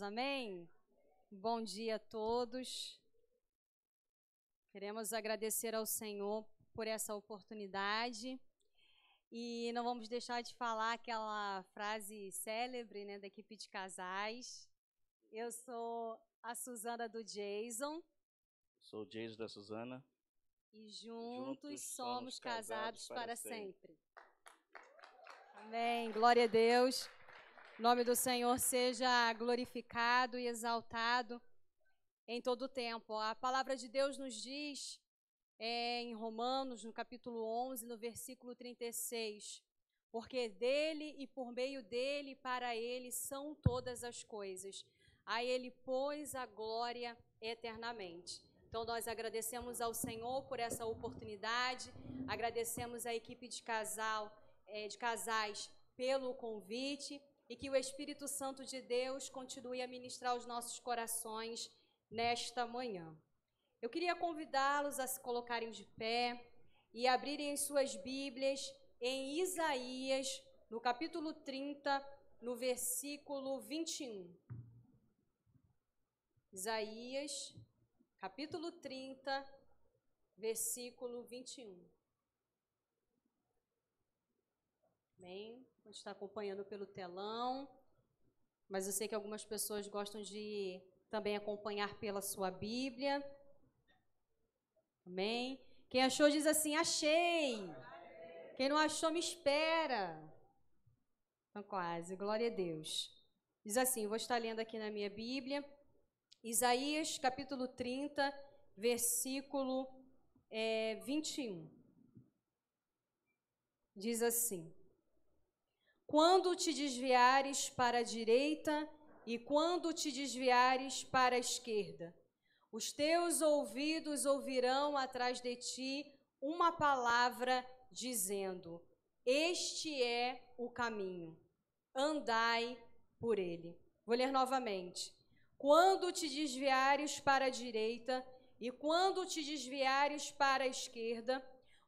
todos, amém? Bom dia a todos. Queremos agradecer ao Senhor por essa oportunidade e não vamos deixar de falar aquela frase célebre, né, da equipe de casais. Eu sou a Suzana do Jason. Sou o Jason da Suzana. E juntos somos casados para sempre. Amém. Glória a Deus. O nome do Senhor seja glorificado e exaltado em todo o tempo. A palavra de Deus nos diz em Romanos, no capítulo 11, no versículo 36, porque dele e por meio dele e para ele são todas as coisas. A ele, pois, a glória eternamente. Então, nós agradecemos ao Senhor por essa oportunidade, agradecemos à equipe de casais pelo convite e que o Espírito Santo de Deus continue a ministrar os nossos corações nesta manhã. Eu queria convidá-los a se colocarem de pé e abrirem suas Bíblias em Isaías, no capítulo 30, no versículo 21. Isaías, capítulo 30, versículo 21. Amém? A gente está acompanhando pelo telão, mas eu sei que algumas pessoas gostam de também acompanhar pela sua Bíblia. Amém? Quem achou diz assim, achei. Quem não achou, me espera. Então, quase, glória a Deus. Diz assim, vou estar lendo aqui na minha Bíblia, Isaías, capítulo 30, versículo 21. Diz assim, quando te desviares para a direita e quando te desviares para a esquerda, os teus ouvidos ouvirão atrás de ti uma palavra dizendo, este é o caminho, andai por ele. Vou ler novamente. Quando te desviares para a direita e quando te desviares para a esquerda,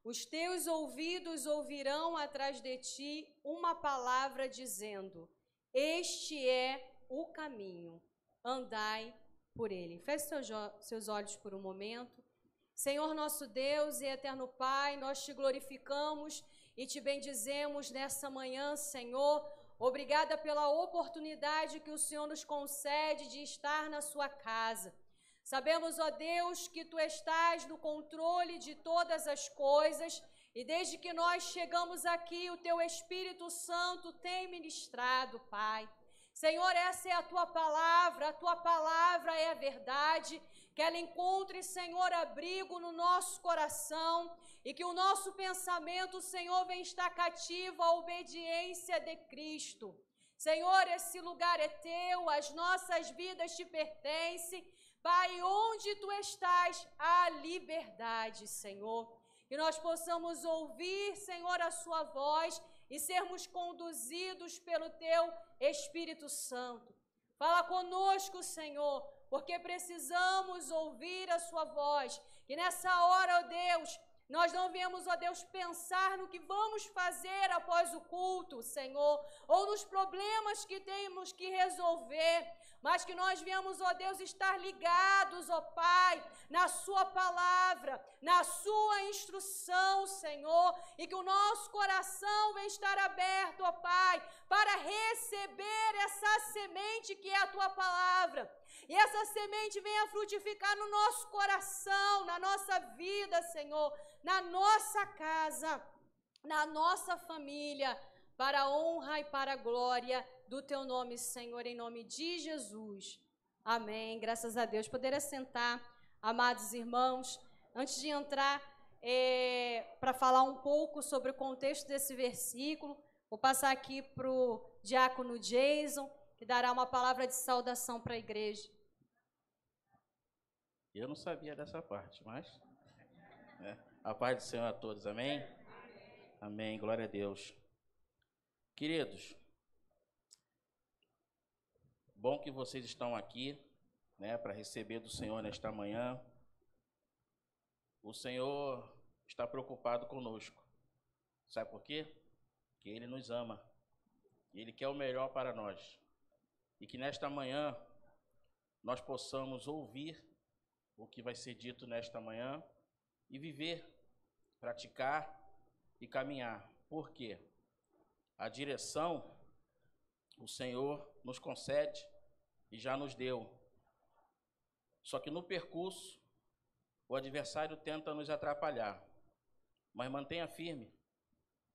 os teus ouvidos ouvirão atrás de ti uma palavra dizendo, este é o caminho, andai por ele. Feche seus olhos por um momento. Senhor nosso Deus e eterno Pai, nós te glorificamos e te bendizemos nessa manhã, Senhor. Obrigada pela oportunidade que o Senhor nos concede de estar na sua casa. Sabemos, ó Deus, que Tu estás no controle de todas as coisas e desde que nós chegamos aqui, o Teu Espírito Santo tem ministrado, Pai. Senhor, essa é a Tua palavra é a verdade, que ela encontre, Senhor, abrigo no nosso coração e que o nosso pensamento, Senhor, venha estar cativo à obediência de Cristo. Senhor, esse lugar é Teu, as nossas vidas te pertencem. Pai, onde Tu estás, há liberdade, Senhor. Que nós possamos ouvir, Senhor, a Sua voz e sermos conduzidos pelo Teu Espírito Santo. Fala conosco, Senhor, porque precisamos ouvir a Sua voz. Que nessa hora, ó Deus, nós não viemos, ó Deus, pensar no que vamos fazer após o culto, Senhor, ou nos problemas que temos que resolver, mas que nós viemos, ó Deus, estar ligados, ó Pai, na Sua palavra, na Sua instrução, Senhor, e que o nosso coração venha estar aberto, ó Pai, para receber essa semente que é a Tua palavra. E essa semente venha frutificar no nosso coração, na nossa vida, Senhor, na nossa casa, na nossa família, para a honra e para a glória do Teu nome, Senhor, em nome de Jesus. Amém. Graças a Deus. Poder assentar, amados irmãos. Antes de entrar para falar um pouco sobre o contexto desse versículo, vou passar aqui para o diácono Jason, que dará uma palavra de saudação para a igreja. Eu não sabia dessa parte, mas a paz do Senhor a todos, amém? Amém, glória a Deus. Queridos, bom que vocês estão aqui, né, para receber do Senhor nesta manhã. O Senhor está preocupado conosco. Sabe por quê? Porque Ele nos ama. Ele quer o melhor para nós. E que nesta manhã nós possamos ouvir o que vai ser dito nesta manhã e viver, praticar e caminhar. Por quê? A direção o Senhor nos concede e já nos deu. Só que no percurso, o adversário tenta nos atrapalhar. Mas mantenha firme,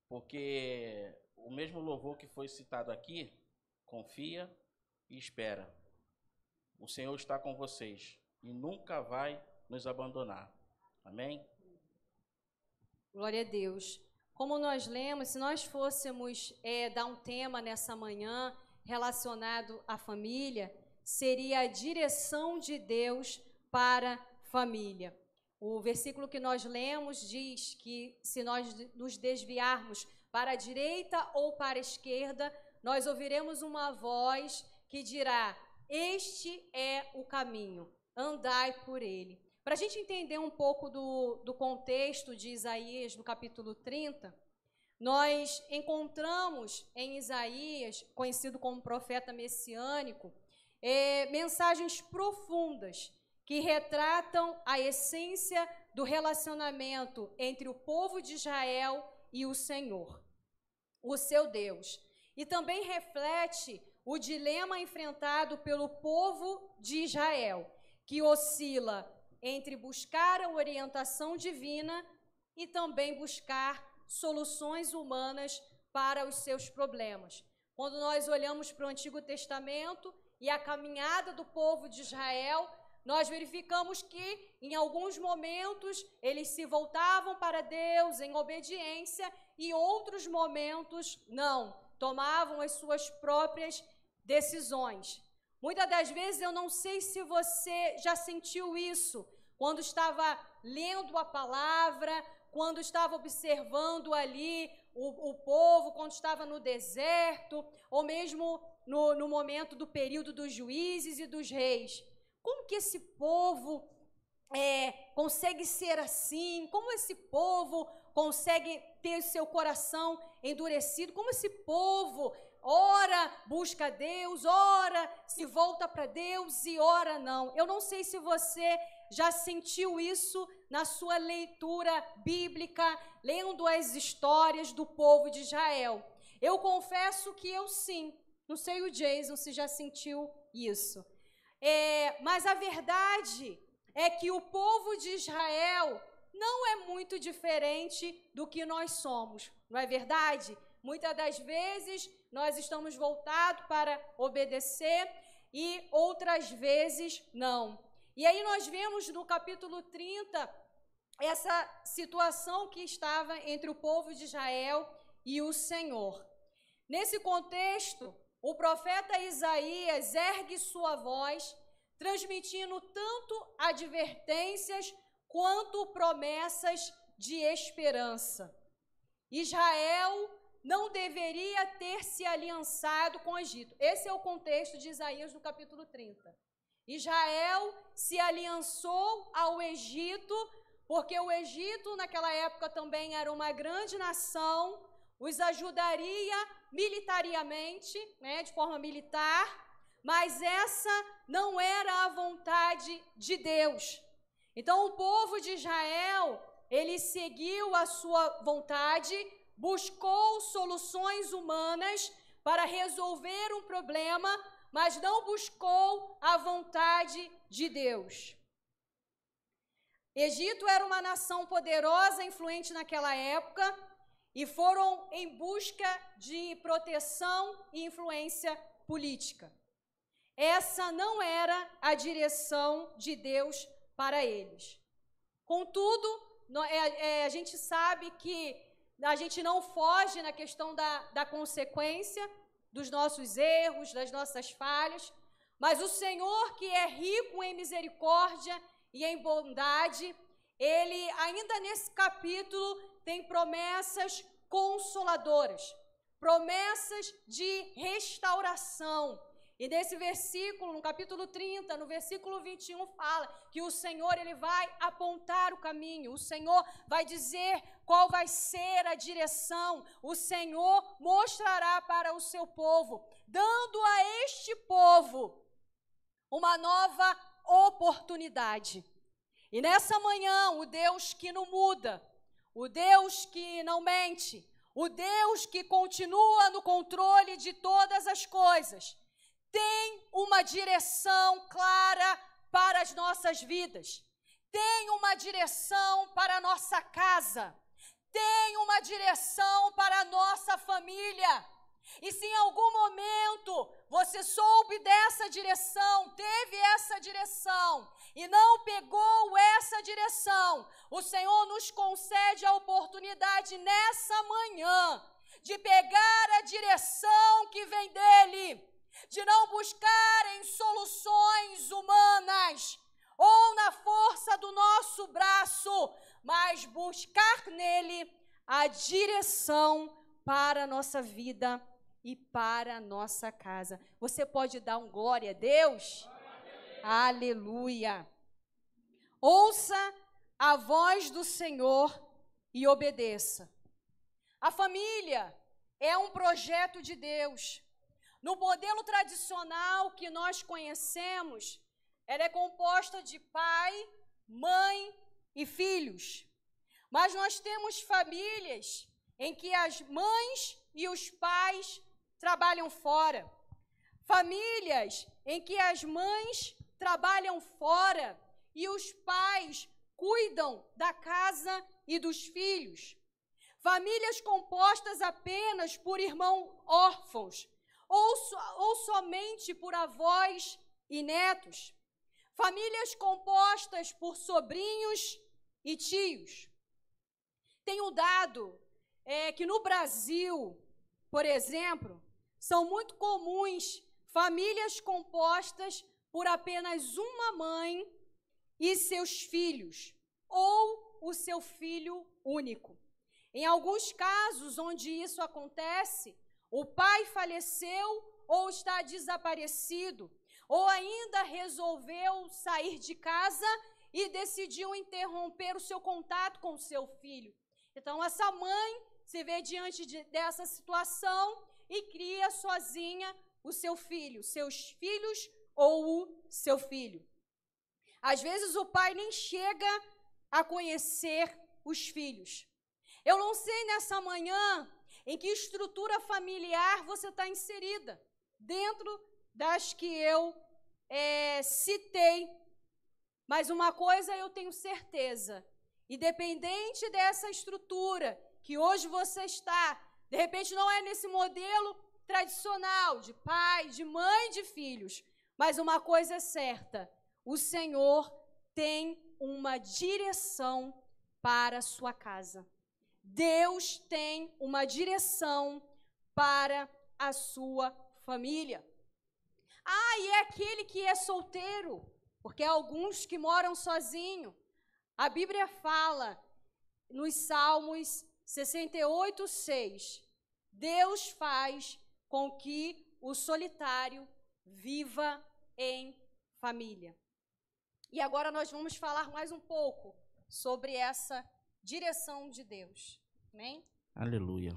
porque o mesmo louvor que foi citado aqui, confia e espera. O Senhor está com vocês e nunca vai nos abandonar. Amém? Glória a Deus. Como nós lemos, se nós fôssemos dar um tema nessa manhã relacionado à família, seria a direção de Deus para a família. O versículo que nós lemos diz que se nós nos desviarmos para a direita ou para a esquerda, nós ouviremos uma voz que dirá: este é o caminho, andai por ele. Para a gente entender um pouco do contexto de Isaías, no capítulo 30, nós encontramos em Isaías, conhecido como profeta messiânico, mensagens profundas que retratam a essência do relacionamento entre o povo de Israel e o Senhor, o seu Deus. E também reflete o dilema enfrentado pelo povo de Israel, que oscila entre buscar a orientação divina e também buscar soluções humanas para os seus problemas. Quando nós olhamos para o Antigo Testamento e a caminhada do povo de Israel, nós verificamos que, em alguns momentos, eles se voltavam para Deus em obediência e outros momentos não, tomavam as suas próprias decisões. Muitas das vezes, eu não sei se você já sentiu isso, quando estava lendo a palavra, quando estava observando ali o povo, quando estava no deserto, ou mesmo no momento do período dos juízes e dos reis. Como que esse povo consegue ser assim? Como esse povo consegue ter seu coração endurecido? Como esse povo ora busca Deus, ora se volta para Deus e ora não? Eu não sei se você já sentiu isso na sua leitura bíblica, lendo as histórias do povo de Israel. Eu confesso que eu sim. Não sei o Jason se já sentiu isso. Mas a verdade é que o povo de Israel não é muito diferente do que nós somos, não é verdade? Muitas das vezes nós estamos voltados para obedecer e outras vezes não. E aí nós vemos no capítulo 30 essa situação que estava entre o povo de Israel e o Senhor. Nesse contexto, o profeta Isaías ergue sua voz, transmitindo tanto advertências quanto promessas de esperança. Israel não deveria ter se aliançado com o Egito. Esse é o contexto de Isaías no capítulo 30. Israel se aliançou ao Egito, porque o Egito naquela época também era uma grande nação, os ajudaria militariamente, de forma militar, mas essa não era a vontade de Deus. Então o povo de Israel, ele seguiu a sua vontade, buscou soluções humanas para resolver um problema, mas não buscou a vontade de Deus. Egito era uma nação poderosa, influente naquela época, e foram em busca de proteção e influência política. Essa não era a direção de Deus para eles. Contudo, a gente sabe que a gente não foge na questão da consequência dos nossos erros, das nossas falhas, mas o Senhor, que é rico em misericórdia e em bondade, Ele, ainda nesse capítulo, tem promessas consoladoras, promessas de restauração. E nesse versículo, no capítulo 30, no versículo 21, fala que o Senhor, Ele vai apontar o caminho, o Senhor vai dizer qual vai ser a direção, o Senhor mostrará para o seu povo, dando a este povo uma nova oportunidade. E nessa manhã, o Deus que não muda, o Deus que não mente, o Deus que continua no controle de todas as coisas, tem uma direção clara para as nossas vidas, tem uma direção para a nossa casa, tem uma direção para a nossa família. E se em algum momento você soube dessa direção, teve essa direção e não pegou essa direção, o Senhor nos concede a oportunidade nessa manhã de pegar a direção que vem dEle, de não buscar em soluções humanas ou na força do nosso braço, mas buscar nele a direção para a nossa vida e para a nossa casa. Você pode dar um glória a Deus? Aleluia! Ouça a voz do Senhor e obedeça. A família é um projeto de Deus. No modelo tradicional que nós conhecemos, ela é composta de pai, mãe e filhos. Mas nós temos famílias em que as mães e os pais trabalham fora. Famílias em que as mães trabalham fora e os pais cuidam da casa e dos filhos. Famílias compostas apenas por irmãos órfãos ou somente por avós e netos. Famílias compostas por sobrinhos e tios. Tenho dado que no Brasil, por exemplo, são muito comuns famílias compostas por apenas uma mãe e seus filhos, ou o seu filho único. Em alguns casos onde isso acontece, o pai faleceu ou está desaparecido, ou ainda resolveu sair de casa e decidiu interromper o seu contato com o seu filho. Então, essa mãe se vê diante dessa situação e cria sozinha o seu filho, seus filhos ou o seu filho. Às vezes, o pai nem chega a conhecer os filhos. Eu não sei nessa manhã em que estrutura familiar você está inserida, dentro das que eu citei. Mas uma coisa eu tenho certeza, independente dessa estrutura que hoje você está, de repente não é nesse modelo tradicional de pai, de mãe, de filhos, mas uma coisa é certa, o Senhor tem uma direção para a sua casa. Deus tem uma direção para a sua família. E é aquele que é solteiro, porque há alguns que moram sozinhos. A Bíblia fala nos Salmos 68:6, Deus faz com que o solitário viva em família. E agora nós vamos falar mais um pouco sobre essa direção de Deus. Amém? Aleluia.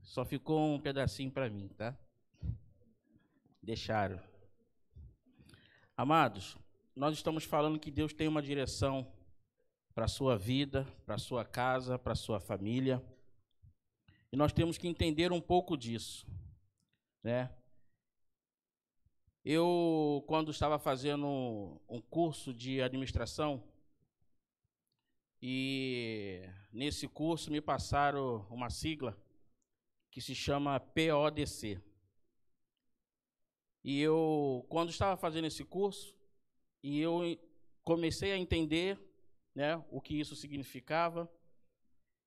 Só ficou um pedacinho para mim, tá? Deixaram. Amados, nós estamos falando que Deus tem uma direção para a sua vida, para a sua casa, para a sua família. E nós temos que entender um pouco disso, né? Eu, quando estava fazendo um curso de administração, e nesse curso me passaram uma sigla que se chama PODC. E eu, quando estava fazendo esse curso, e eu comecei a entender, né, o que isso significava,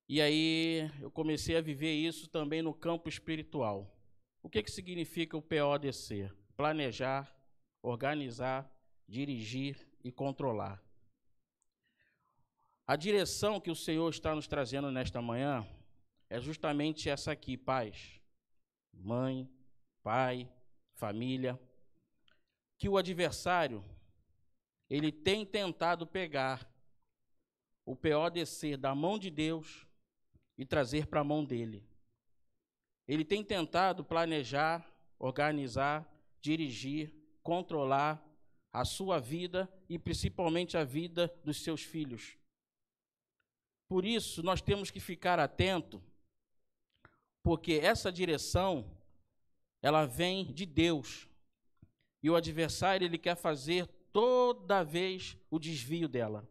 e aí eu comecei a viver isso também no campo espiritual. O que significa o PODC? Planejar, organizar, dirigir e controlar. A direção que o Senhor está nos trazendo nesta manhã é justamente essa aqui, pais, mãe, pai, família, que o adversário, ele tem tentado pegar o PODC da mão de Deus e trazer para a mão dele. Ele tem tentado planejar, organizar, dirigir controlar a sua vida e principalmente a vida dos seus filhos. Por isso, nós temos que ficar atento, porque essa direção, ela vem de Deus. E o adversário, ele quer fazer toda vez o desvio dela.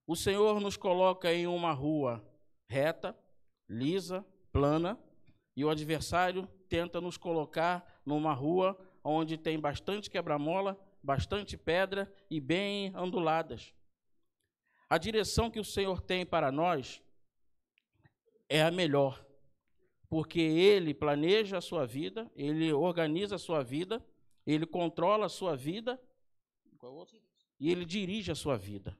O Senhor nos coloca em uma rua reta, lisa, plana, e o adversário tenta nos colocar numa rua onde tem bastante quebra-mola, bastante pedra e bem onduladas. A direção que o Senhor tem para nós é a melhor, porque Ele planeja a sua vida, Ele organiza a sua vida, Ele controla a sua vida e Ele dirige a sua vida.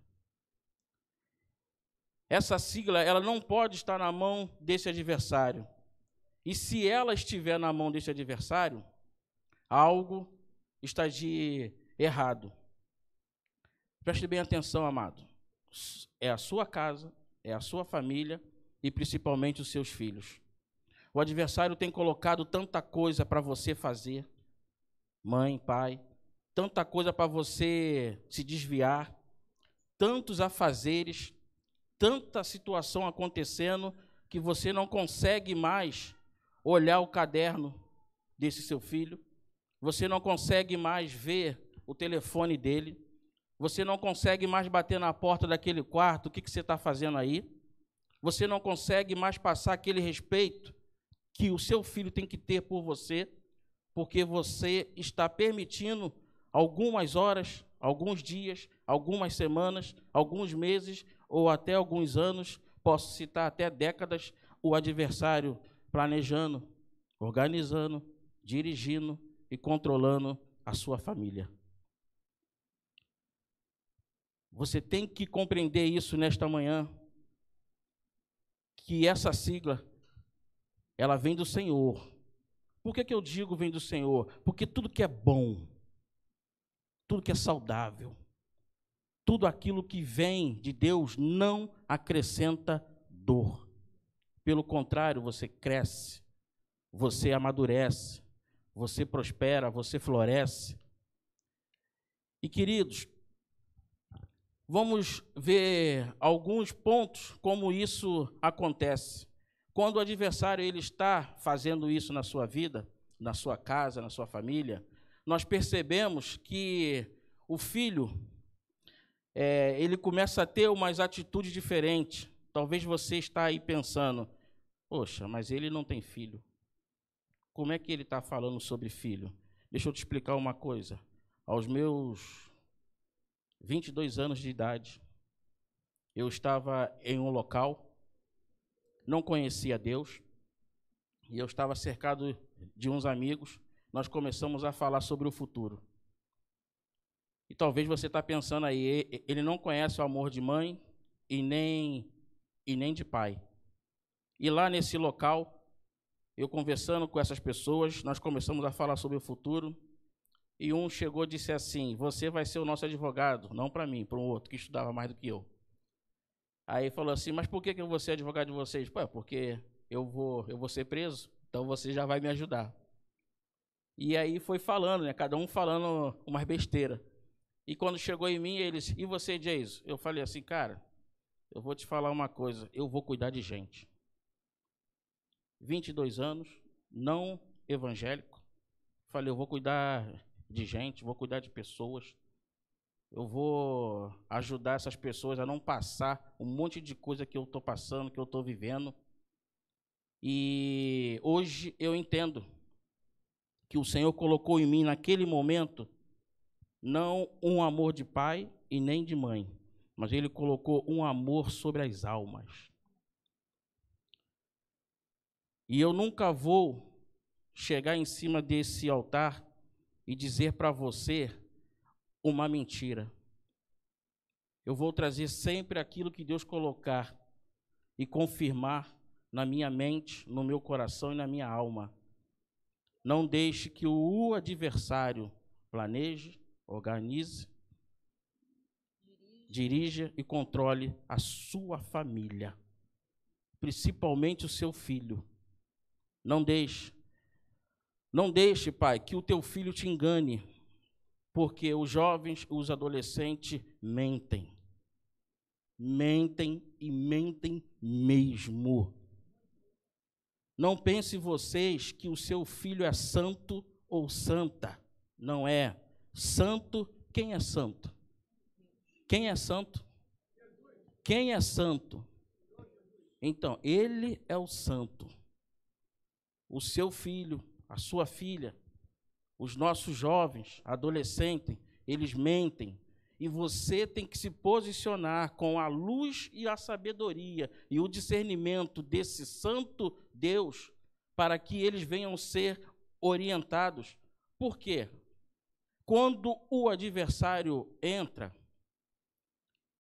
Essa sigla, ela não pode estar na mão desse adversário. E se ela estiver na mão desse adversário, algo está de errado. Preste bem atenção, amado. É a sua casa, é a sua família e principalmente os seus filhos. O adversário tem colocado tanta coisa para você fazer, mãe, pai, tanta coisa para você se desviar, tantos afazeres, tanta situação acontecendo que você não consegue mais olhar o caderno desse seu filho, você não consegue mais ver o telefone dele, você não consegue mais bater na porta daquele quarto, o que você está fazendo aí? Você não consegue mais passar aquele respeito que o seu filho tem que ter por você, porque você está permitindo algumas horas, alguns dias, algumas semanas, alguns meses ou até alguns anos, posso citar até décadas, o adversário planejando, organizando, dirigindo e controlando a sua família. Você tem que compreender isso nesta manhã, que essa sigla, ela vem do Senhor. Por que eu digo vem do Senhor? Porque tudo que é bom, tudo que é saudável, tudo aquilo que vem de Deus não acrescenta dor. Pelo contrário, você cresce, você amadurece, você prospera, você floresce. E, queridos, vamos ver alguns pontos como isso acontece. Quando o adversário ele está fazendo isso na sua vida, na sua casa, na sua família, nós percebemos que o filho, ele começa a ter umas atitudes diferentes. Talvez você está aí pensando, poxa, mas ele não tem filho. Como é que ele está falando sobre filho? Deixa eu te explicar uma coisa. Aos meus 22 anos de idade, eu estava em um local, não conhecia Deus, e eu estava cercado de uns amigos, nós começamos a falar sobre o futuro. E talvez você está pensando aí, ele não conhece o amor de mãe e nem de pai. E lá nesse local, eu conversando com essas pessoas, nós começamos a falar sobre o futuro, e um chegou e disse assim, você vai ser o nosso advogado, não para mim, para um outro que estudava mais do que eu. Aí falou assim, mas por que eu vou ser advogado de vocês? Pô, porque eu vou ser preso, então você já vai me ajudar. E aí foi falando, né, cada um falando umas besteiras. E quando chegou em mim, eles, e você, Jason? Eu falei assim, cara, eu vou te falar uma coisa, eu vou cuidar de gente. 22 anos, não evangélico. Falei, eu vou cuidar de gente, vou cuidar de pessoas. Eu vou ajudar essas pessoas a não passar um monte de coisa que eu estou passando, que eu estou vivendo. E hoje eu entendo que o Senhor colocou em mim, naquele momento, não um amor de pai e nem de mãe, mas Ele colocou um amor sobre as almas. E eu nunca vou chegar em cima desse altar e dizer para você uma mentira. Eu vou trazer sempre aquilo que Deus colocar e confirmar na minha mente, no meu coração e na minha alma. Não deixe que o adversário planeje, organize, dirija e controle a sua família, principalmente o seu filho. Não deixe, Pai, que o teu filho te engane. Porque os jovens, os adolescentes mentem. Mentem e mentem mesmo. Não pensem vocês que o seu filho é santo ou santa. Não é. Santo, quem é santo? Quem é santo? Quem é santo? Então, ele é o santo. O seu filho, a sua filha, os nossos jovens, adolescentes, eles mentem. E você tem que se posicionar com a luz e a sabedoria e o discernimento desse santo Deus para que eles venham ser orientados. Por quê? Quando o adversário entra,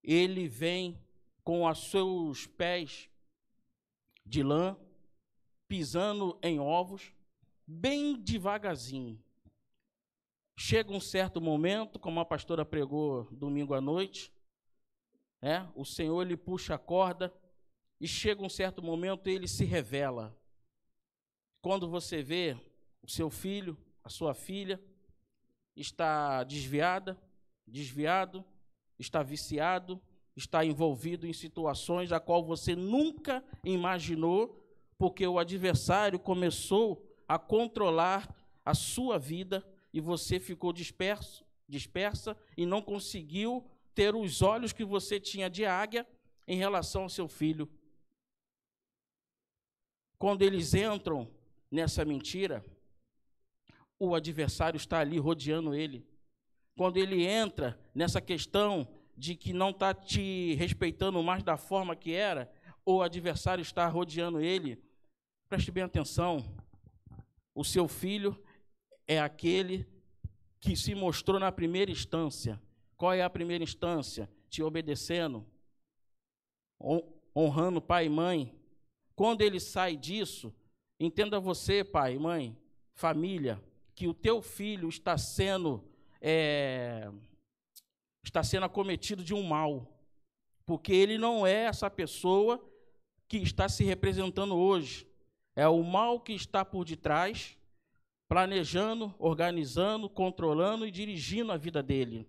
ele vem com os seus pés de lã, pisando em ovos, bem devagarzinho. Chega um certo momento, como a pastora pregou domingo à noite, o Senhor lhe puxa a corda e chega um certo momento ele se revela. Quando você vê o seu filho, a sua filha, está desviado, está viciado, está envolvido em situações a qual você nunca imaginou, porque o adversário começou a controlar a sua vida e você ficou dispersa e não conseguiu ter os olhos que você tinha de águia em relação ao seu filho. Quando eles entram nessa mentira, o adversário está ali rodeando ele. Quando ele entra nessa questão de que não está te respeitando mais da forma que era, o adversário está rodeando ele, preste bem atenção, o seu filho é aquele que se mostrou na primeira instância. Qual é a primeira instância? Te obedecendo, honrando pai e mãe. Quando ele sai disso, entenda você, pai e mãe, família, que o teu filho está sendo acometido de um mal, porque ele não é essa pessoa que está se representando hoje. É o mal que está por detrás, planejando, organizando, controlando e dirigindo a vida dele.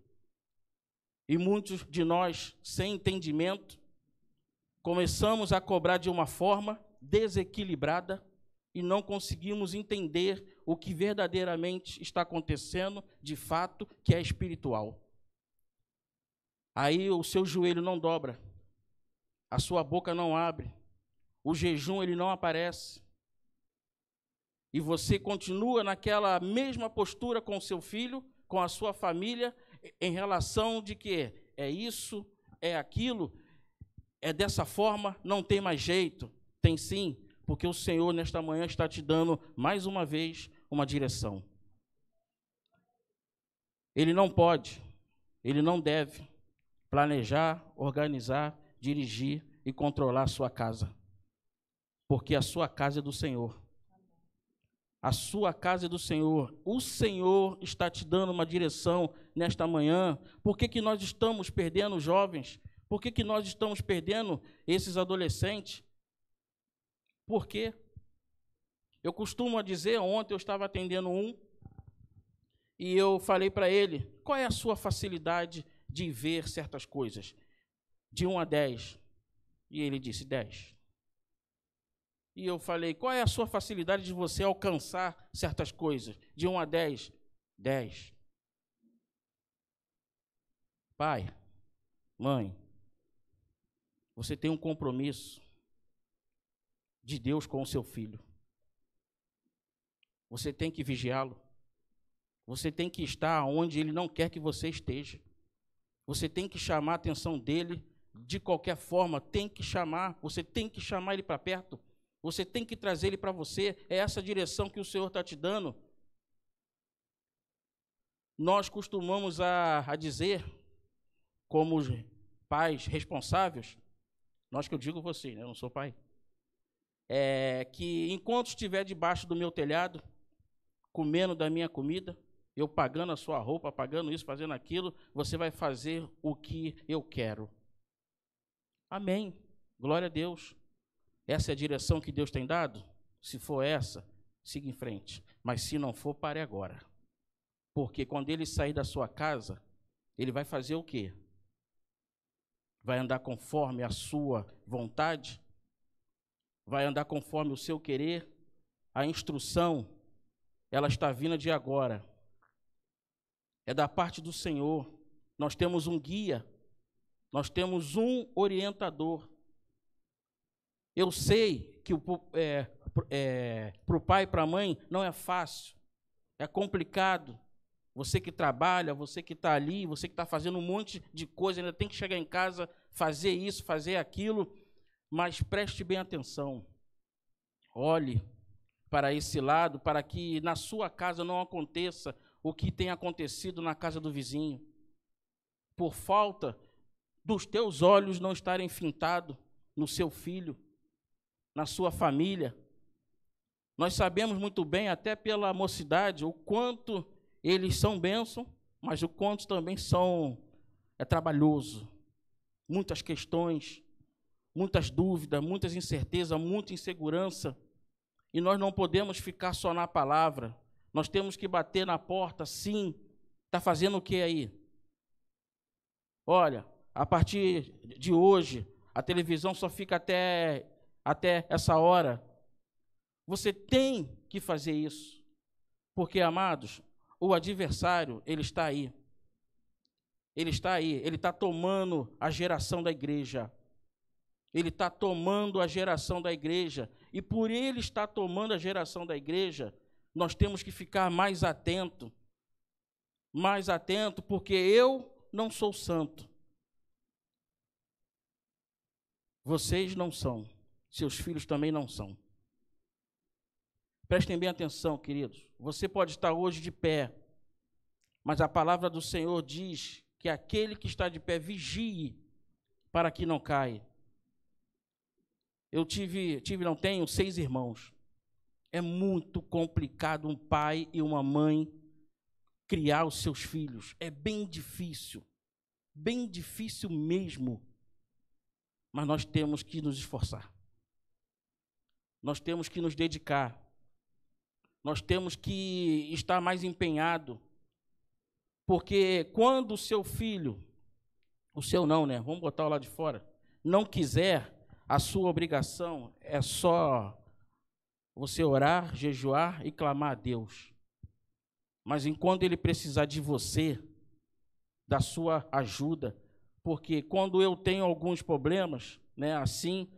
E muitos de nós, sem entendimento, começamos a cobrar de uma forma desequilibrada e não conseguimos entender o que verdadeiramente está acontecendo, de fato, que é espiritual. Aí o seu joelho não dobra, a sua boca não abre, o jejum ele não aparece. E você continua naquela mesma postura com o seu filho, com a sua família, em relação de que é isso, é aquilo, é dessa forma, não tem mais jeito. Tem sim, porque o Senhor nesta manhã está te dando mais uma vez uma direção. Ele não pode, ele não deve planejar, organizar, dirigir e controlar a sua casa, porque a sua casa é do Senhor. A sua casa é do Senhor. O Senhor está te dando uma direção nesta manhã. Por que nós estamos perdendo os jovens? Por que nós estamos perdendo esses adolescentes? Por quê? Eu costumo dizer, ontem eu estava atendendo um, e eu falei para ele, qual é a sua facilidade de ver certas coisas? De 1 a 10. E ele disse 10. E eu falei, qual é a sua facilidade de você alcançar certas coisas? De 1 a 10, 10. Pai, mãe, você tem um compromisso de Deus com o seu filho. Você tem que vigiá-lo. Você tem que estar onde ele não quer que você esteja. Você tem que chamar a atenção dele de qualquer forma, tem que chamar, você tem que chamar ele para perto. Você tem que trazer ele para você. É essa direção que o Senhor está te dando. Nós costumamos a dizer, como os pais responsáveis, nós que eu digo você, né? Eu não sou pai, que enquanto estiver debaixo do meu telhado, comendo da minha comida, eu pagando a sua roupa, pagando isso, fazendo aquilo, você vai fazer o que eu quero. Amém. Glória a Deus. Essa é a direção que Deus tem dado? Se for essa, siga em frente. Mas se não for, pare agora. Porque quando ele sair da sua casa, ele vai fazer o quê? Vai andar conforme a sua vontade? Vai andar conforme o seu querer? A instrução, ela está vindo de agora. É da parte do Senhor. Nós temos um guia, nós temos um orientador. Eu sei que para o pai e para a mãe não é fácil, é complicado. Você que trabalha, você que está ali, você que está fazendo um monte de coisa, ainda tem que chegar em casa, fazer isso, fazer aquilo, mas preste bem atenção. Olhe para esse lado, para que na sua casa não aconteça o que tem acontecido na casa do vizinho, por falta dos teus olhos não estarem fintados no seu filho, na sua família. Nós sabemos muito bem, até pela mocidade, o quanto eles são bênção, mas o quanto também é trabalhoso. Muitas questões, muitas dúvidas, muitas incertezas, muita insegurança. E nós não podemos ficar só na palavra. Nós temos que bater na porta, sim. Está fazendo o que aí? Olha, a partir de hoje, a televisão só fica até essa hora. Você tem que fazer isso. Porque, amados, o adversário, ele está aí. Ele está aí, ele está tomando a geração da igreja. Ele está tomando a geração da igreja. E por ele estar tomando a geração da igreja, nós temos que ficar mais atento. Mais atento, porque eu não sou santo. Vocês não são. Seus filhos também não são. Prestem bem atenção, queridos. Você pode estar hoje de pé, mas a palavra do Senhor diz que aquele que está de pé vigie para que não caia. Eu não tenho 6 irmãos. É muito complicado um pai e uma mãe criar os seus filhos. É bem difícil mesmo. Mas nós temos que nos esforçar. Nós temos que nos dedicar. Nós temos que estar mais empenhado. Porque quando o seu filho, o seu não, né? Vamos botar o lado de fora, não quiser, a sua obrigação é só você orar, jejuar e clamar a Deus. Mas enquanto ele precisar de você, da sua ajuda, porque quando eu tenho alguns problemas, né, assim,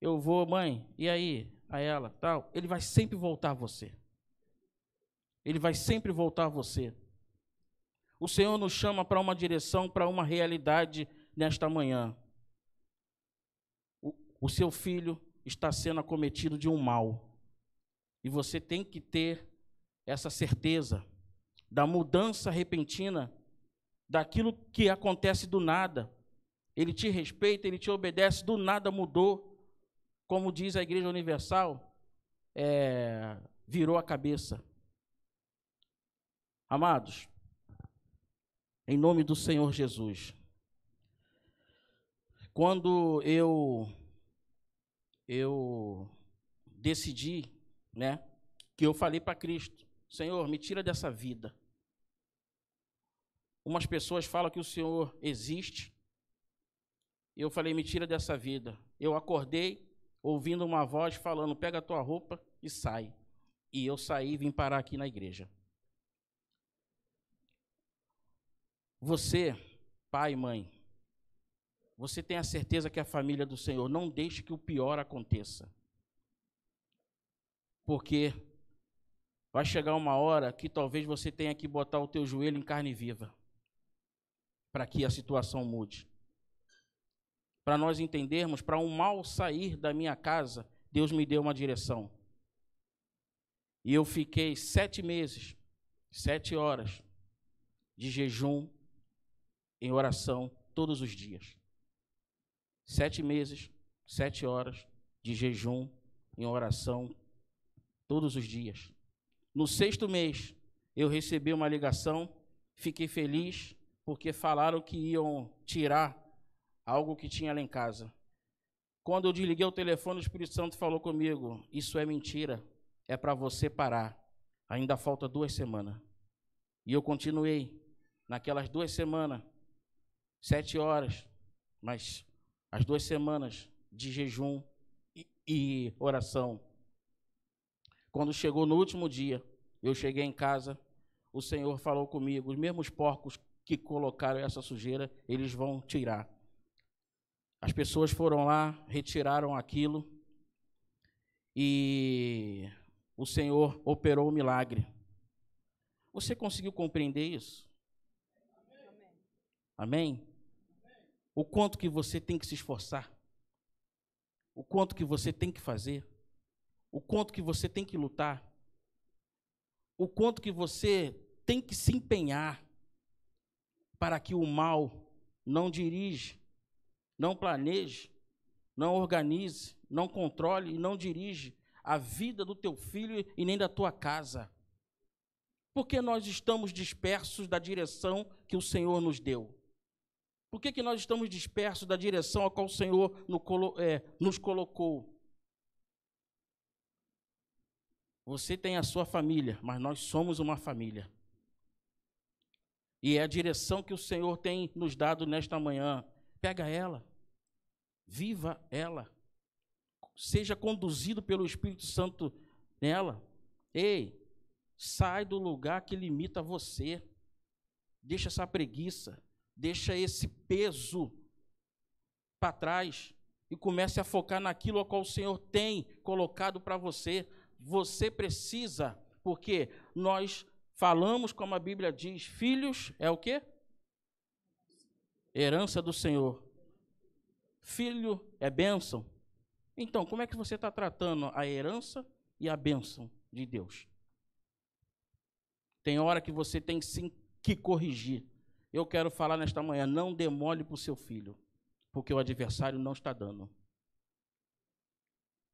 eu vou, mãe, e aí? A ela, tal, ele vai sempre voltar a você. Ele vai sempre voltar a você. O Senhor nos chama para uma direção, para uma realidade nesta manhã. O seu filho está sendo acometido de um mal. E você tem que ter essa certeza da mudança repentina, daquilo que acontece do nada. Ele te respeita, ele te obedece, do nada mudou. Como diz a Igreja Universal, virou a cabeça. Amados, em nome do Senhor Jesus, quando eu decidi, né, que eu falei para Cristo, Senhor, me tira dessa vida. Umas pessoas falam que o Senhor existe, e eu falei, me tira dessa vida. Eu acordei, ouvindo uma voz falando, pega a tua roupa e sai. E eu saí e vim parar aqui na igreja. Você, pai e mãe, você tem a certeza que é a família do Senhor. Não deixe que o pior aconteça. Porque vai chegar uma hora que talvez você tenha que botar o teu joelho em carne viva, para que a situação mude. Para nós entendermos, para um mal sair da minha casa, Deus me deu uma direção. E eu fiquei 7 meses, 7 horas de jejum em oração todos os dias. 7 meses, 7 horas de jejum em oração todos os dias. No 6º mês, eu recebi uma ligação, fiquei feliz, porque falaram que iam tirar algo que tinha lá em casa. Quando eu desliguei o telefone, o Espírito Santo falou comigo, isso é mentira, é para você parar. Ainda falta 2 semanas. E eu continuei naquelas 2 semanas, 7 horas, mas as 2 semanas de jejum e oração. Quando chegou no último dia, eu cheguei em casa, o Senhor falou comigo, os mesmos porcos que colocaram essa sujeira, eles vão tirar. As pessoas foram lá, retiraram aquilo e o Senhor operou o milagre. Você conseguiu compreender isso? Amém? O quanto que você tem que se esforçar, o quanto que você tem que fazer, o quanto que você tem que lutar, o quanto que você tem que se empenhar para que o mal não dirija, não planeje, não organize, não controle e não dirige a vida do teu filho e nem da tua casa. Porque nós estamos dispersos da direção que o Senhor nos deu. Por que nós estamos dispersos da direção a qual o Senhor nos colocou? Você tem a sua família, mas nós somos uma família. E é a direção que o Senhor tem nos dado nesta manhã. Pega ela, viva ela, seja conduzido pelo Espírito Santo nela. Ei, sai do lugar que limita você. Deixa essa preguiça, deixa esse peso para trás e comece a focar naquilo a qual o Senhor tem colocado para você. Você precisa, porque nós falamos, como a Bíblia diz, filhos é o quê? Herança do Senhor. Filho é bênção. Então, como é que você está tratando a herança e a bênção de Deus? Tem hora que você tem sim que corrigir. Eu quero falar nesta manhã, não demole para o seu filho, porque o adversário não está dando.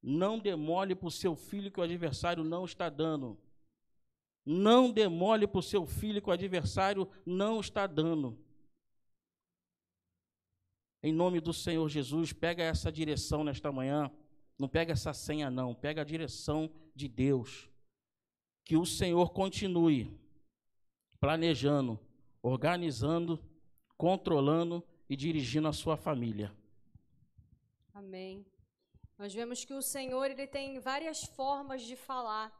Não demole para o seu filho que o adversário não está dando. Não demole para o seu filho que o adversário não está dando. Em nome do Senhor Jesus, pega essa direção nesta manhã. Não pega essa senha não, pega a direção de Deus. Que o Senhor continue planejando, organizando, controlando e dirigindo a sua família. Amém. Nós vemos que o Senhor ele tem várias formas de falar,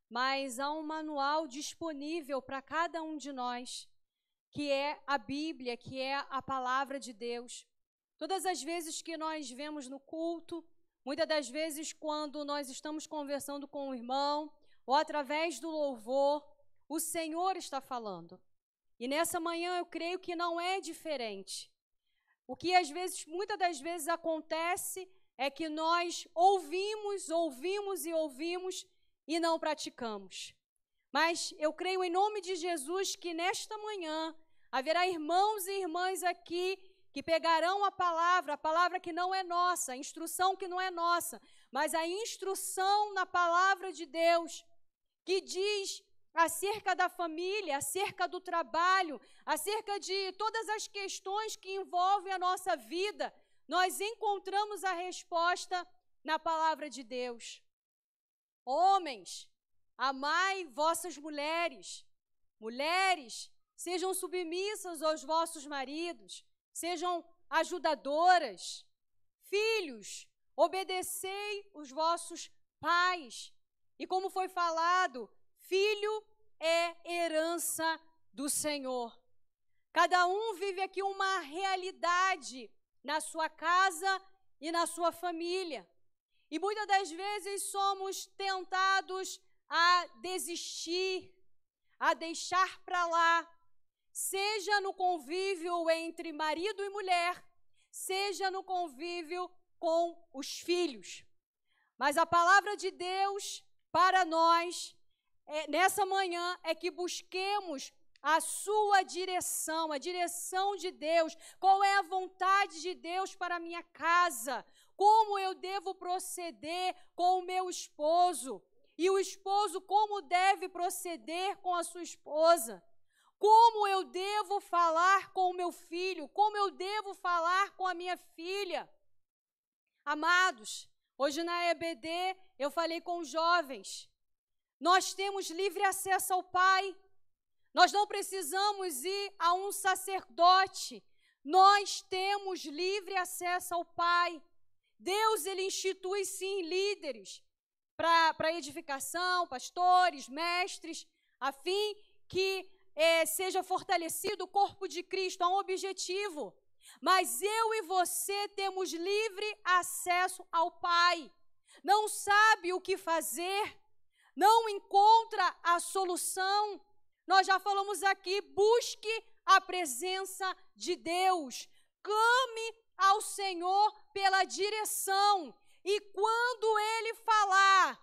mas há um manual disponível para cada um de nós, que é a Bíblia, que é a palavra de Deus. Todas as vezes que nós vemos no culto, muitas das vezes quando nós estamos conversando com o irmão, ou através do louvor, o Senhor está falando. E nessa manhã eu creio que não é diferente. O que às vezes, muitas das vezes acontece é que nós ouvimos e não praticamos. Mas eu creio em nome de Jesus que nesta manhã haverá irmãos e irmãs aqui que pegarão a palavra que não é nossa, a instrução que não é nossa, mas a instrução na palavra de Deus, que diz acerca da família, acerca do trabalho, acerca de todas as questões que envolvem a nossa vida. Nós encontramos a resposta na palavra de Deus. Homens, amai vossas mulheres. Mulheres, sejam submissas aos vossos maridos, sejam ajudadoras. Filhos, obedecei os vossos pais. E como foi falado, filho é herança do Senhor. Cada um vive aqui uma realidade na sua casa e na sua família. E muitas das vezes somos tentados a desistir, a deixar para lá, seja no convívio entre marido e mulher, seja no convívio com os filhos. Mas a palavra de Deus para nós, nessa manhã, é que busquemos a sua direção, a direção de Deus. Qual é a vontade de Deus para a minha casa? Como eu devo proceder com o meu esposo? E o esposo como deve proceder com a sua esposa? Como eu devo falar com o meu filho? Como eu devo falar com a minha filha? Amados, hoje na EBD eu falei com os jovens. nós temos livre acesso ao Pai. Nós não precisamos ir a um sacerdote. Nós temos livre acesso ao Pai. Deus, Ele institui, sim, líderes para edificação, pastores, mestres, a fim que seja fortalecido o corpo de Cristo. Há um objetivo. Mas eu e você temos livre acesso ao Pai. Não sabe o que fazer, não encontra a solução. Nós já falamos aqui, busque a presença de Deus. Clame ao Senhor pela direção. E quando Ele falar,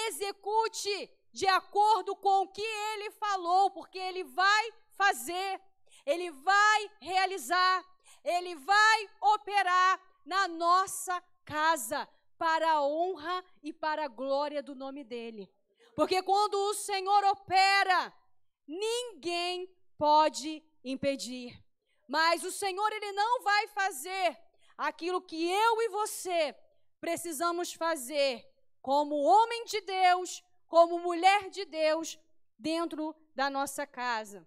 execute de acordo com o que Ele falou, porque Ele vai fazer, Ele vai realizar, Ele vai operar na nossa casa, para a honra e para a glória do nome dEle. Porque quando o Senhor opera, ninguém pode impedir. Mas o Senhor, Ele não vai fazer aquilo que eu e você precisamos fazer como homem de Deus, como mulher de Deus, dentro da nossa casa.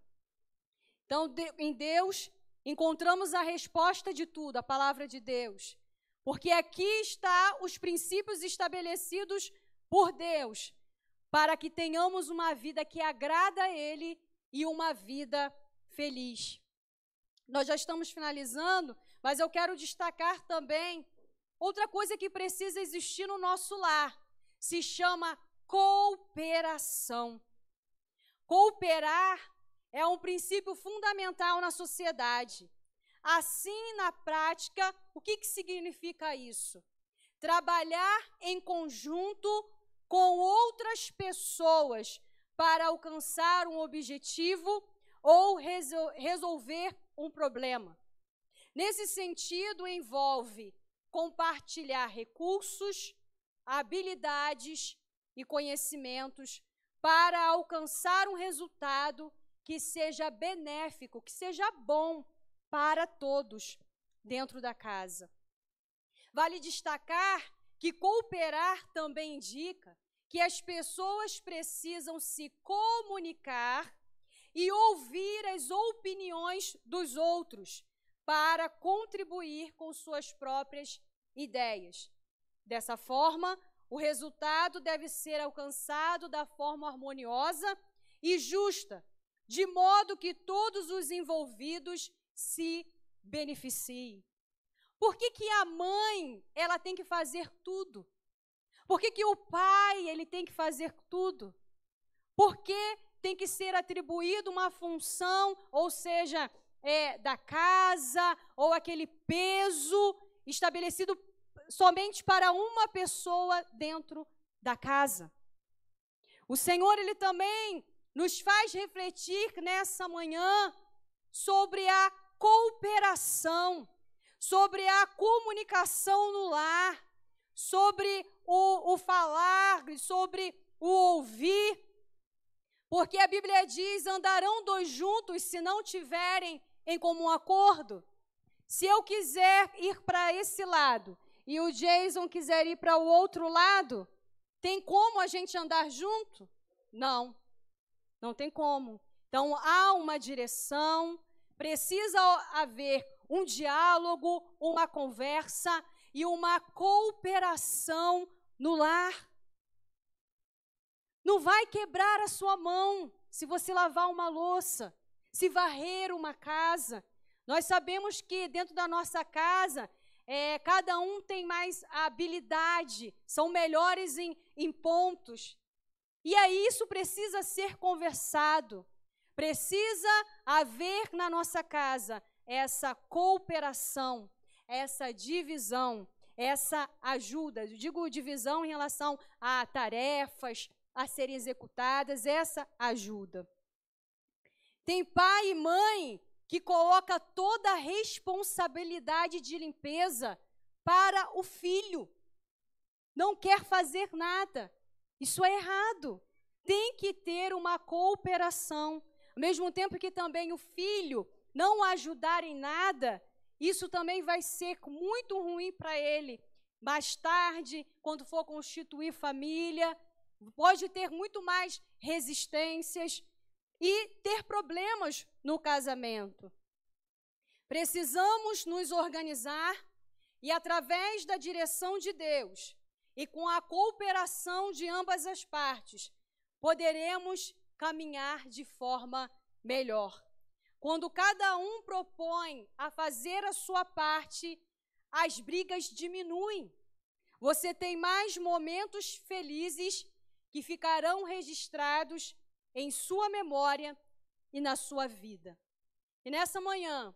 Então, em Deus, encontramos a resposta de tudo, a palavra de Deus. Porque aqui está os princípios estabelecidos por Deus, para que tenhamos uma vida que agrada a Ele e uma vida feliz. Nós já estamos finalizando, mas eu quero destacar também outra coisa que precisa existir no nosso lar. Se chama cooperação. Cooperar é um princípio fundamental na sociedade. Assim, na prática, o que significa isso? Trabalhar em conjunto com outras pessoas para alcançar um objetivo ou resolver um problema. Nesse sentido, envolve compartilhar recursos, habilidades e conhecimentos para alcançar um resultado que seja benéfico, que seja bom para todos dentro da casa. Vale destacar que cooperar também indica que as pessoas precisam se comunicar e ouvir as opiniões dos outros para contribuir com suas próprias ideias. Dessa forma, o resultado deve ser alcançado da forma harmoniosa e justa, de modo que todos os envolvidos se beneficiem. Por que a mãe, ela tem que fazer tudo? Por que o pai, ele tem que fazer tudo? Por que tem que ser atribuída uma função, ou seja, da casa, ou aquele peso estabelecido somente para uma pessoa dentro da casa? O Senhor, Ele também nos faz refletir nessa manhã sobre a cooperação, sobre a comunicação no lar, sobre o falar, sobre o ouvir, porque a Bíblia diz, andarão dois juntos se não tiverem em comum acordo. Se eu quiser ir para esse lado e o Jason quiser ir para o outro lado, tem como a gente andar junto? Não, não tem como. Então, há uma direção, precisa haver um diálogo, uma conversa e uma cooperação no lar. Não vai quebrar a sua mão se você lavar uma louça, se varrer uma casa. Nós sabemos que dentro da nossa casa, cada um tem mais habilidade, são melhores em pontos. E aí isso precisa ser conversado. Precisa haver na nossa casa essa cooperação, essa divisão, essa ajuda. Eu digo divisão em relação a tarefas a serem executadas, essa ajuda. Tem pai e mãe que coloca toda a responsabilidade de limpeza para o filho. Não quer fazer nada. Isso é errado. Tem que ter uma cooperação. Ao mesmo tempo que também o filho não ajudar em nada, isso também vai ser muito ruim para ele. Mais tarde, quando for constituir família, pode ter muito mais resistências e ter problemas no casamento. Precisamos nos organizar e, através da direção de Deus e com a cooperação de ambas as partes, poderemos caminhar de forma melhor. Quando cada um propõe a fazer a sua parte, as brigas diminuem. Você tem mais momentos felizes que ficarão registrados em sua memória e na sua vida. E nessa manhã,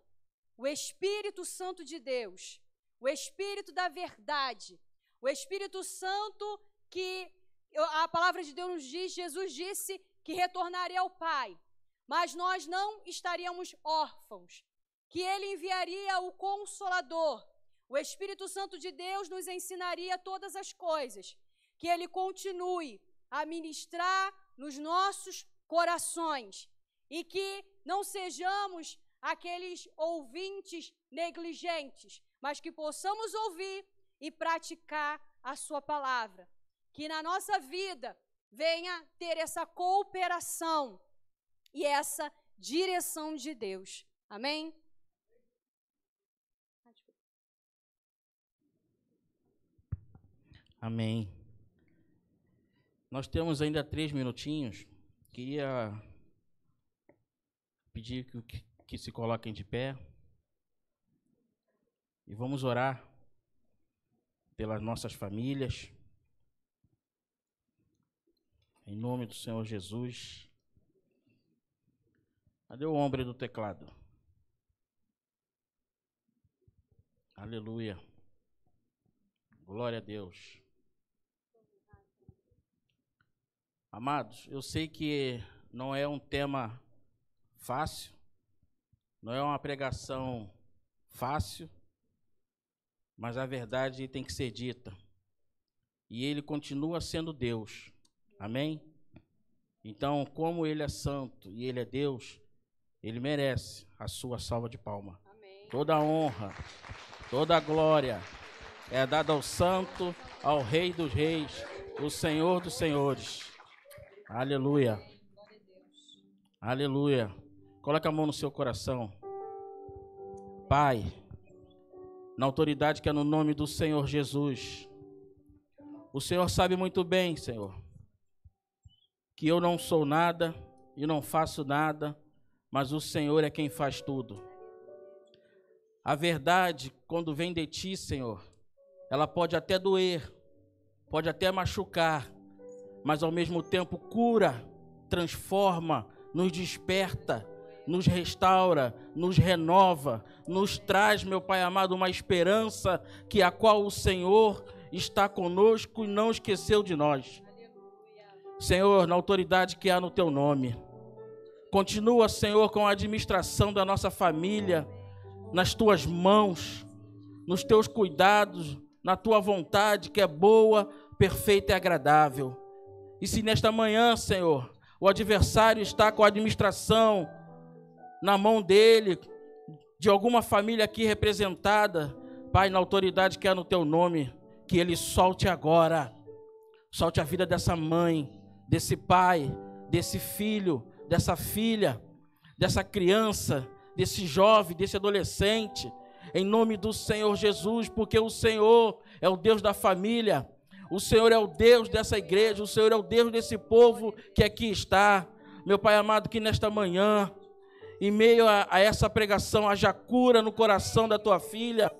o Espírito Santo de Deus, o Espírito da verdade, o Espírito Santo que a palavra de Deus nos diz, Jesus disse que retornaria ao Pai, mas nós não estaríamos órfãos, que Ele enviaria o Consolador. O Espírito Santo de Deus nos ensinaria todas as coisas, que Ele continue a ministrar nos nossos corações e que não sejamos aqueles ouvintes negligentes, mas que possamos ouvir e praticar a sua palavra. Que na nossa vida venha ter essa cooperação e essa direção de Deus. Amém? Amém. Nós temos ainda 3 minutinhos. Queria pedir que se coloquem de pé e vamos orar pelas nossas famílias. Em nome do Senhor Jesus. Cadê o homem do teclado? Aleluia. Glória a Deus. Amados, eu sei que não é um tema fácil, não é uma pregação fácil, mas a verdade tem que ser dita. E Ele continua sendo Deus. Amém? Então, como Ele é santo e Ele é Deus, Ele merece a sua salva de palma. Amém. Toda a honra, toda a glória é dada ao Santo, ao Rei dos Reis, o Senhor dos Senhores. Aleluia. Aleluia. Coloque a mão no seu coração. Pai, na autoridade que é no nome do Senhor Jesus, o Senhor sabe muito bem, Senhor, que eu não sou nada e não faço nada, mas o Senhor é quem faz tudo. A verdade, quando vem de Ti, Senhor, ela pode até doer, pode até machucar, mas ao mesmo tempo cura, transforma, nos desperta, nos restaura, nos renova, nos traz, meu Pai amado, uma esperança que a qual o Senhor está conosco e não esqueceu de nós. Senhor, na autoridade que há no Teu nome, continua, Senhor, com a administração da nossa família, nas Tuas mãos, nos Teus cuidados, na Tua vontade que é boa, perfeita e agradável. E se nesta manhã, Senhor, o adversário está com a administração na mão dele, de alguma família aqui representada, Pai, na autoridade que há no Teu nome, que ele solte agora, solte a vida dessa mãe, desse pai, desse filho, dessa filha, dessa criança, desse jovem, desse adolescente, em nome do Senhor Jesus, porque o Senhor é o Deus da família, o Senhor é o Deus dessa igreja, o Senhor é o Deus desse povo que aqui está. Meu Pai amado, que nesta manhã, em meio a essa pregação, haja cura no coração da tua filha,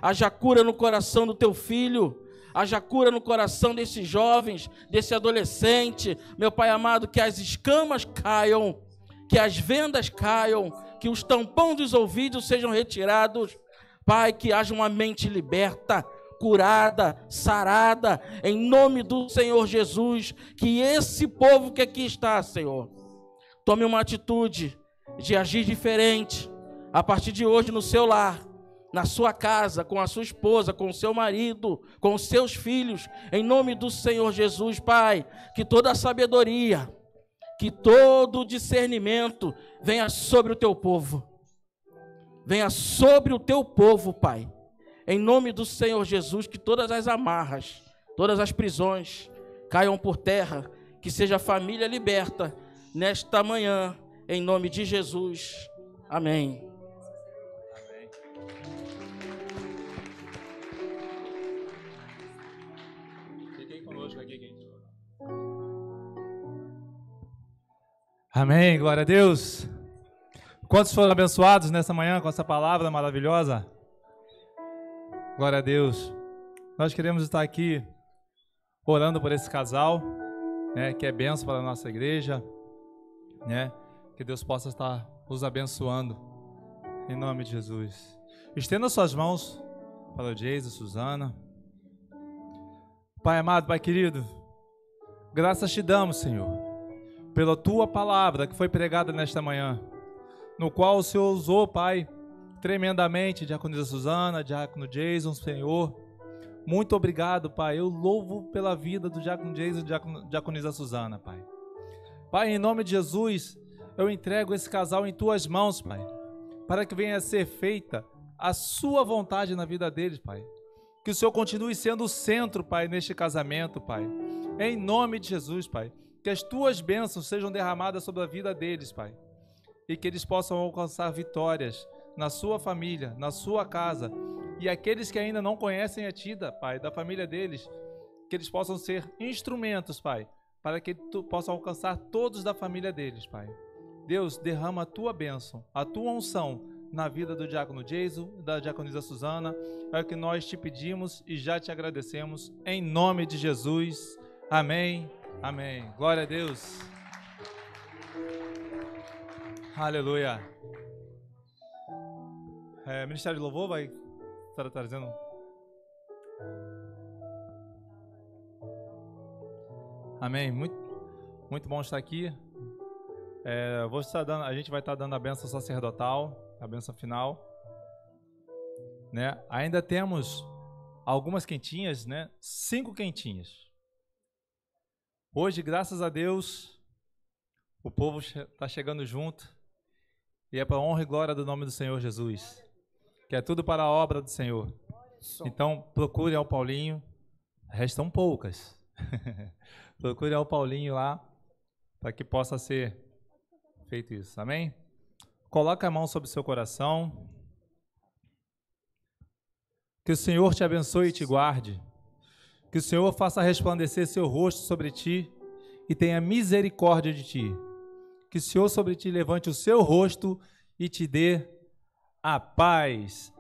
haja cura no coração do teu filho, haja cura no coração desses jovens, desse adolescente. Meu Pai amado, que as escamas caiam, que as vendas caiam, que os tampões dos ouvidos sejam retirados. Pai, que haja uma mente liberta, curada, sarada, em nome do Senhor Jesus, que esse povo que aqui está, Senhor, tome uma atitude de agir diferente, a partir de hoje no seu lar, na sua casa, com a sua esposa, com o seu marido, com os seus filhos, em nome do Senhor Jesus, Pai, que toda a sabedoria, que todo o discernimento venha sobre o teu povo, venha sobre o teu povo, Pai, em nome do Senhor Jesus, que todas as amarras, todas as prisões caiam por terra, que seja a família liberta nesta manhã, em nome de Jesus. Amém. Amém. Fiquem conosco aqui, gente. Amém, glória a Deus. Quantos foram abençoados nessa manhã com essa palavra maravilhosa? Glória a Deus. Nós queremos estar aqui orando por esse casal, né, que é bênção para a nossa igreja, né, que Deus possa estar os abençoando, em nome de Jesus. Estenda suas mãos para o Geis e Suzana. Pai amado, Pai querido, graças te damos, Senhor, pela tua palavra que foi pregada nesta manhã, no qual o Senhor usou, Pai, tremendamente, diaconisa Suzana, diácono Jason, Senhor. Muito obrigado, Pai. Eu louvo pela vida do diácono Jason e diaconisa Suzana, Pai. Pai, em nome de Jesus, eu entrego esse casal em tuas mãos, Pai, para que venha a ser feita a sua vontade na vida deles, Pai. Que o Senhor continue sendo o centro, Pai, neste casamento, Pai. Em nome de Jesus, Pai. Que as tuas bênçãos sejam derramadas sobre a vida deles, Pai. E que eles possam alcançar vitórias na sua família, na sua casa. E aqueles que ainda não conhecem a Ti, Pai, da família deles, que eles possam ser instrumentos, Pai, para que Tu possam alcançar todos da família deles, Pai. Deus, derrama a Tua bênção, a Tua unção na vida do diácono Jason, da diaconisa Suzana. É o que nós te pedimos e já te agradecemos, em nome de Jesus. Amém, amém. Glória a Deus. Aleluia. Ministério de Louvor vai estar trazendo. Amém. Muito bom estar aqui. A gente vai estar dando a bênção sacerdotal, a bênção final, né? Ainda temos algumas quentinhas, né? 5 quentinhas. Hoje, graças a Deus, o povo está chegando junto. E é para a honra e glória do nome do Senhor Jesus. Que é tudo para a obra do Senhor. Então, procure ao Paulinho. Restam poucas. Procure ao Paulinho lá, para que possa ser feito isso. Amém? Coloque a mão sobre o seu coração. Que o Senhor te abençoe e te guarde. Que o Senhor faça resplandecer seu rosto sobre ti e tenha misericórdia de ti. Que o Senhor sobre ti levante o seu rosto e te dê a paz.